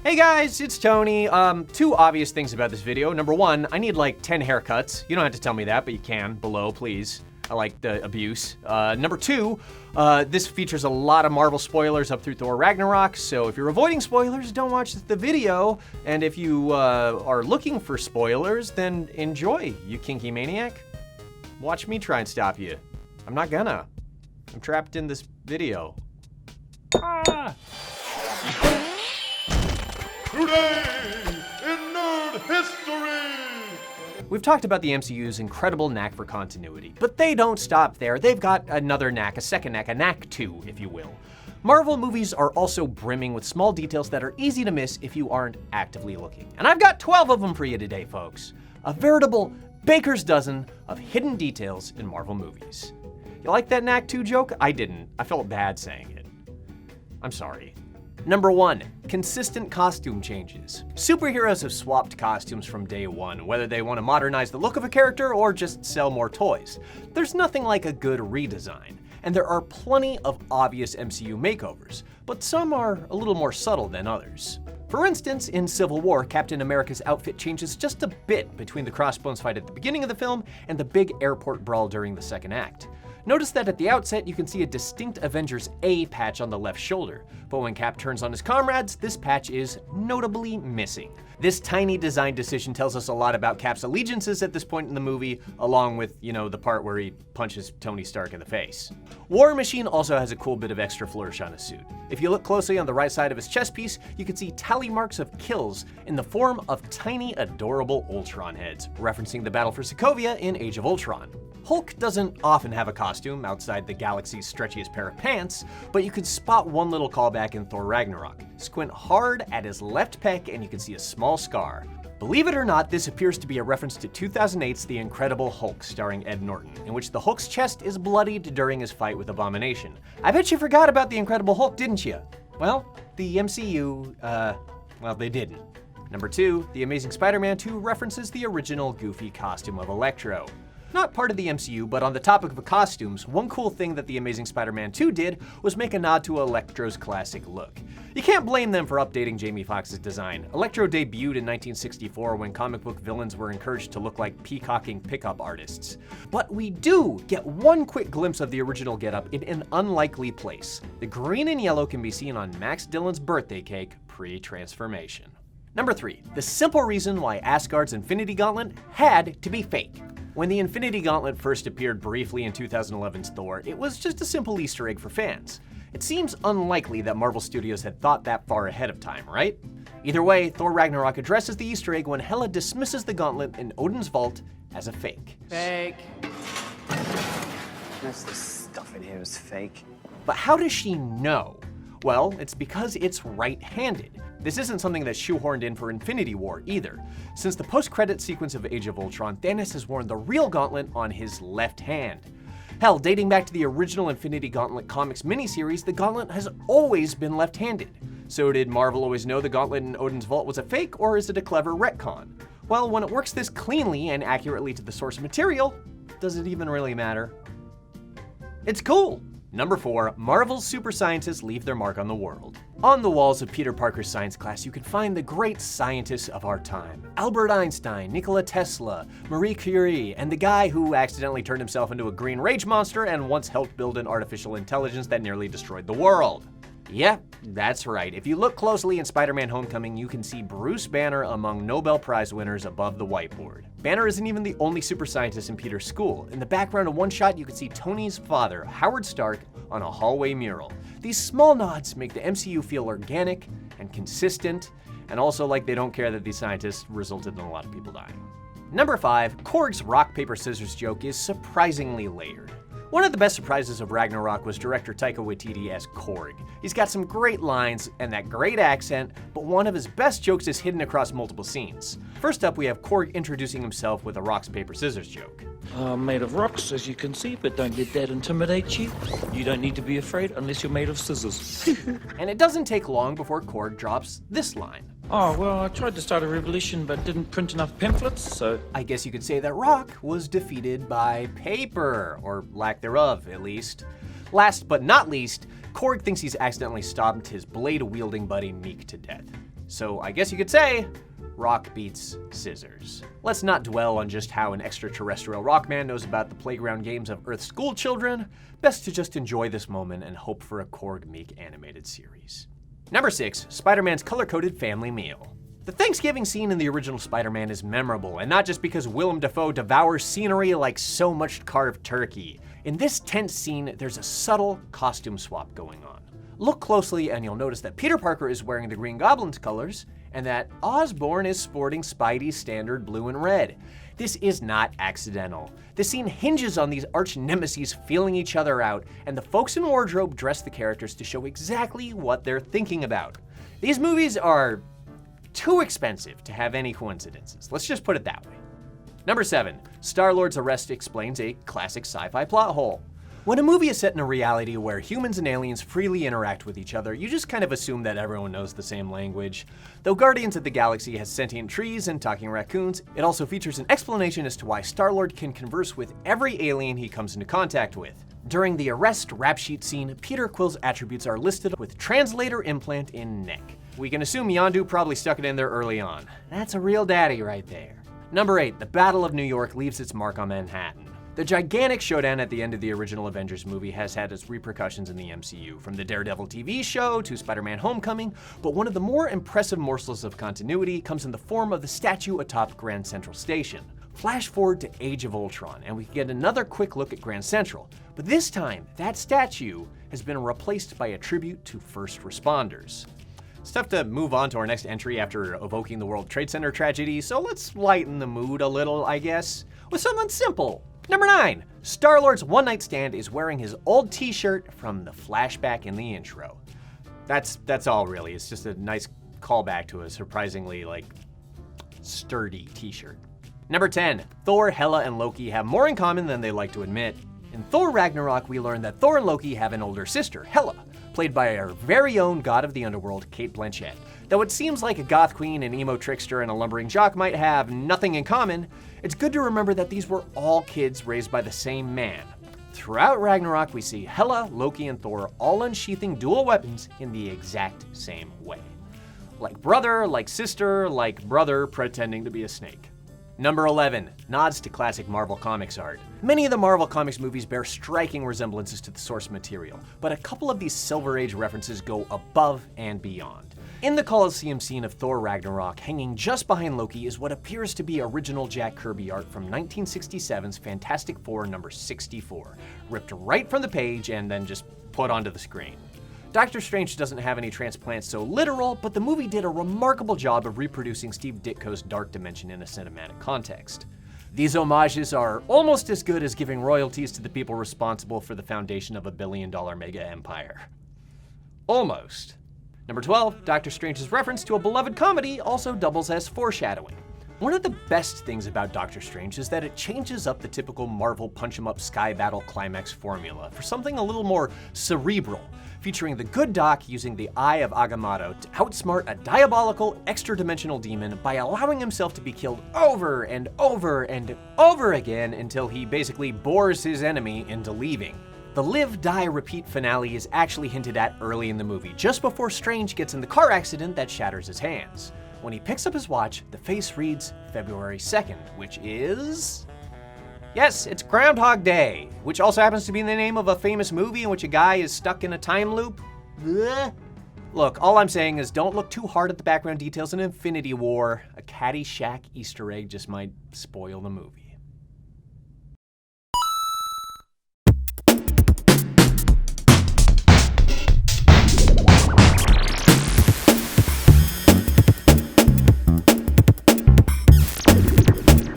Hey guys, it's Tony. Two obvious things about this video. Number one, I need like 10 haircuts. You don't have to tell me that, but you can below, please. I like the abuse. Number two, this features a lot of Marvel spoilers up through Thor Ragnarok, so if you're avoiding spoilers, don't watch the video. And if you are looking for spoilers, then enjoy, you kinky maniac. Watch me try and stop you. I'm not gonna. I'm trapped in this video. Ah! Today in Nerd History! We've talked about the MCU's incredible knack for continuity, but they don't stop there. They've got another knack, a second knack, a knack 2, if you will. Marvel movies are also brimming with small details that are easy to miss if you aren't actively looking. And I've got 12 of them for you today, folks. A veritable baker's dozen of hidden details in Marvel movies. You like that knack 2 joke? I didn't. I felt bad saying it. I'm sorry. Number one, consistent costume changes. Superheroes have swapped costumes from day one, whether they want to modernize the look of a character or just sell more toys. There's nothing like a good redesign, and there are plenty of obvious MCU makeovers, but some are a little more subtle than others. For instance, in Civil War, Captain America's outfit changes just a bit between the Crossbones fight at the beginning of the film and the big airport brawl during the second act. Notice that at the outset, you can see a distinct Avengers A patch on the left shoulder, but when Cap turns on his comrades, this patch is notably missing. This tiny design decision tells us a lot about Cap's allegiances at this point in the movie, along with, the part where he punches Tony Stark in the face. War Machine also has a cool bit of extra flourish on his suit. If you look closely on the right side of his chest piece, you can see tally marks of kills in the form of tiny, adorable Ultron heads, referencing the battle for Sokovia in Age of Ultron. Hulk doesn't often have a costume outside the galaxy's stretchiest pair of pants, but you can spot one little callback in Thor Ragnarok. Squint hard at his left pec and you can see a small scar. Believe it or not, this appears to be a reference to 2008's The Incredible Hulk starring Ed Norton, in which the Hulk's chest is bloodied during his fight with Abomination. I bet you forgot about The Incredible Hulk, didn't you? Well, the MCU, they didn't. Number two, The Amazing Spider-Man 2 references the original goofy costume of Electro. Not part of the MCU, but on the topic of costumes, one cool thing that The Amazing Spider-Man 2 did was make a nod to Electro's classic look. You can't blame them for updating Jamie Foxx's design. Electro debuted in 1964 when comic book villains were encouraged to look like peacocking pickup artists. But we do get one quick glimpse of the original getup in an unlikely place. The green and yellow can be seen on Max Dillon's birthday cake pre-transformation. Number three, the simple reason why Asgard's Infinity Gauntlet had to be fake. When the Infinity Gauntlet first appeared briefly in 2011's Thor, it was just a simple Easter egg for fans. It seems unlikely that Marvel Studios had thought that far ahead of time, right? Either way, Thor Ragnarok addresses the Easter egg when Hela dismisses the gauntlet in Odin's vault as a fake. Fake. Most of the stuff in here is fake. But how does she know? Well, it's because it's right-handed. This isn't something that's shoehorned in for Infinity War either. Since the post-credit sequence of Age of Ultron, Thanos has worn the real gauntlet on his left hand. Hell, dating back to the original Infinity Gauntlet comics miniseries, the gauntlet has always been left-handed. So did Marvel always know the gauntlet in Odin's vault was a fake, or is it a clever retcon? Well, when it works this cleanly and accurately to the source material, does it even really matter? It's cool! Number four, Marvel's super scientists leave their mark on the world. On the walls of Peter Parker's science class, you can find the great scientists of our time. Albert Einstein, Nikola Tesla, Marie Curie, and the guy who accidentally turned himself into a green rage monster and once helped build an artificial intelligence that nearly destroyed the world. Yep, that's right. If you look closely in Spider-Man Homecoming, you can see Bruce Banner among Nobel Prize winners above the whiteboard. Banner isn't even the only super scientist in Peter's school. In the background of one shot, you can see Tony's father, Howard Stark, on a hallway mural. These small nods make the MCU feel organic and consistent, and also like they don't care that these scientists resulted in a lot of people dying. Number five, Korg's rock, paper, scissors joke is surprisingly layered. One of the best surprises of Ragnarok was director Taika Waititi as Korg. He's got some great lines and that great accent, but one of his best jokes is hidden across multiple scenes. First up, we have Korg introducing himself with a rocks, paper, scissors joke. Made of rocks, as you can see, but don't let that intimidate you. You don't need to be afraid unless you're made of scissors. And it doesn't take long before Korg drops this line. Oh, well, I tried to start a revolution, but didn't print enough pamphlets, so... I guess you could say that rock was defeated by paper, or lack thereof, at least. Last but not least, Korg thinks he's accidentally stomped his blade-wielding buddy Meek to death. So I guess you could say, rock beats scissors. Let's not dwell on just how an extraterrestrial rockman knows about the playground games of Earth's school children. Best to just enjoy this moment and hope for a Korg Meek animated series. Number 6, Spider-Man's color-coded family meal. The Thanksgiving scene in the original Spider-Man is memorable, and not just because Willem Dafoe devours scenery like so much carved turkey. In this tense scene, there's a subtle costume swap going on. Look closely and you'll notice that Peter Parker is wearing the Green Goblin's colors, and that Osborn is sporting Spidey's standard blue and red. This is not accidental. The scene hinges on these arch nemeses feeling each other out, and the folks in wardrobe dress the characters to show exactly what they're thinking about. These movies are too expensive to have any coincidences. Let's just put it that way. Number 7, Star-Lord's arrest explains a classic sci-fi plot hole. When a movie is set in a reality where humans and aliens freely interact with each other, you just kind of assume that everyone knows the same language. Though Guardians of the Galaxy has sentient trees and talking raccoons, it also features an explanation as to why Star-Lord can converse with every alien he comes into contact with. During the arrest rap sheet scene, Peter Quill's attributes are listed with translator implant in neck. We can assume Yondu probably stuck it in there early on. That's a real daddy right there. Number 8, the Battle of New York leaves its mark on Manhattan. The gigantic showdown at the end of the original Avengers movie has had its repercussions in the MCU, from the Daredevil TV show to Spider-Man Homecoming, but one of the more impressive morsels of continuity comes in the form of the statue atop Grand Central Station. Flash forward to Age of Ultron, and we get another quick look at Grand Central, but this time, that statue has been replaced by a tribute to first responders. It's tough to move on to our next entry after evoking the World Trade Center tragedy, so let's lighten the mood a little, I guess, with something simple. Number 9, Star-Lord's one-night stand is wearing his old t-shirt from the flashback in the intro. That's all really. It's just a nice callback to a surprisingly, sturdy t-shirt. Number 10, Thor, Hela, and Loki have more in common than they like to admit. In Thor Ragnarok, we learn that Thor and Loki have an older sister, Hela, played by our very own god of the underworld, Cate Blanchett. Though it seems like a goth queen, an emo trickster, and a lumbering jock might have nothing in common, it's good to remember that these were all kids raised by the same man. Throughout Ragnarok, we see Hela, Loki, and Thor all unsheathing dual weapons in the exact same way. Like brother, like sister, like brother pretending to be a snake. Number 11, nods to classic Marvel Comics art. Many of the Marvel Comics movies bear striking resemblances to the source material, but a couple of these Silver Age references go above and beyond. In the Colosseum scene of Thor Ragnarok, hanging just behind Loki is what appears to be original Jack Kirby art from 1967's Fantastic Four number 64, ripped right from the page and then just put onto the screen. Doctor Strange doesn't have any transplants so literal, but the movie did a remarkable job of reproducing Steve Ditko's Dark Dimension in a cinematic context. These homages are almost as good as giving royalties to the people responsible for the foundation of a billion-dollar mega empire. Almost. Number 12, Doctor Strange's reference to a beloved comedy also doubles as foreshadowing. One of the best things about Doctor Strange is that it changes up the typical Marvel punch-em-up sky battle climax formula for something a little more cerebral, featuring the good Doc using the Eye of Agamotto to outsmart a diabolical, extra-dimensional demon by allowing himself to be killed over and over and over again until he basically bores his enemy into leaving. The live, die, repeat finale is actually hinted at early in the movie, just before Strange gets in the car accident that shatters his hands. When he picks up his watch, the face reads February 2nd, which is... Yes, it's Groundhog Day, which also happens to be the name of a famous movie in which a guy is stuck in a time loop. Blech. Look, all I'm saying is don't look too hard at the background details in Infinity War. A Caddyshack Easter egg just might spoil the movie.